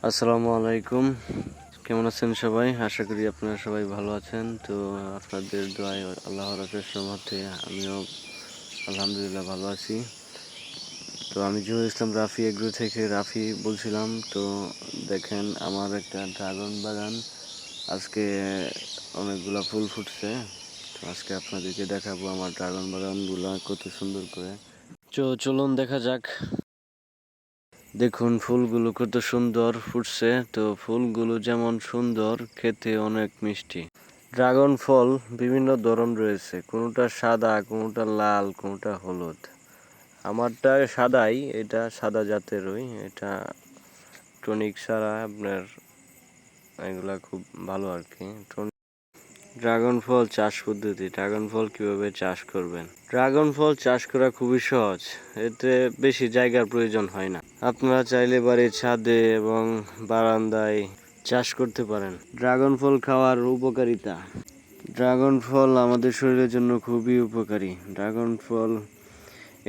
আসসালামু আলাইকুম। কেমন আছেন সবাই? আশা করি আপনারা সবাই ভালো আছেন। তো আপনাদের দোয়ায় আল্লাহর অশেষ রহমতে আমিও আলহামদুলিল্লাহ ভালো আছি। তো আমি জহুর ইসলাম রাফি এগ্রো থেকে রাফি বলছিলাম। তো দেখেন আমার একটা ড্রাগন বাগান, আজকে অনেকগুলা ফুল ফুটছে। তো আজকে আপনাদেরকে দেখাবো আমার ড্রাগন বাগানগুলা কত সুন্দর করে। চলুন দেখা যাক। দেখুন ফুলগুলো কত সুন্দর ফুটছে। তো ফুলগুলো যেমন সুন্দর, খেতে অনেক মিষ্টি। ড্রাগন ফল বিভিন্ন ধরন রয়েছে, কোনোটা সাদা, কোনোটা লাল, কোনোটা হলুদ। আমারটা সাদাই, এটা সাদা জাতেরই। এটা টনিক ছাড়া আপনার এগুলা খুব ভালো আর কি। ড্রাগন ফল চাষ পদ্ধতি, ড্রাগন ফল কিভাবে চাষ করবেন? ড্রাগন ফল চাষ করা খুবই সহজ, এতে বেশি জায়গার প্রয়োজন হয় না। আপনারা চাইলে বাড়ির ছাদে এবং বারান্দায় চাষ করতে পারেন। ড্রাগন ফল খাওয়ার উপকারিতা, ড্রাগন ফল আমাদের শরীরের জন্য খুবই উপকারী। ড্রাগন ফল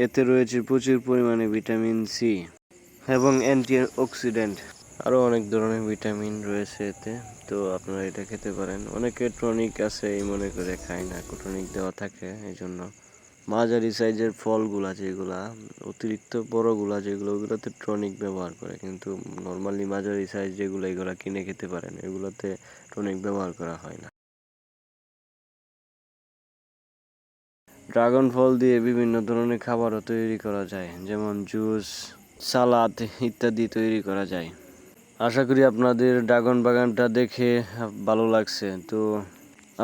এতে রয়েছে প্রচুর পরিমাণে ভিটামিন সি এবং অ্যান্টিঅক্সিডেন্ট, আরও অনেক ধরনের ভিটামিন রয়েছে এতে। তো আপনারা এটা খেতে পারেন। অনেকে টনিক আছে এই মনে করে খায় না, টনিক দেওয়া থাকে এই জন্য। মাঝারি সাইজের ফলগুলা যেগুলা, অতিরিক্ত বড়গুলা যেগুলো, ওগুলোতে টনিক ব্যবহার করে, কিন্তু নর্মালি মাঝারি সাইজ যেগুলো, এগুলা কিনে খেতে পারেন, এগুলোতে টনিক ব্যবহার করা হয় না। ড্রাগন ফল দিয়ে বিভিন্ন ধরনের খাবারও তৈরি করা যায়, যেমন জুস, সালাদ ইত্যাদি তৈরি করা যায়। আশা করি আপনাদের ড্রাগন বাগানটা দেখে ভালো লাগছে। তো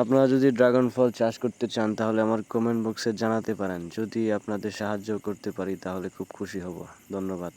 আপনারা যদি ড্রাগন ফল চাষ করতে চান তাহলে আমার কমেন্ট বক্সে জানাতে পারেন। যদি আপনাদের সাহায্য করতে পারি তাহলে খুব খুশি হব। ধন্যবাদ।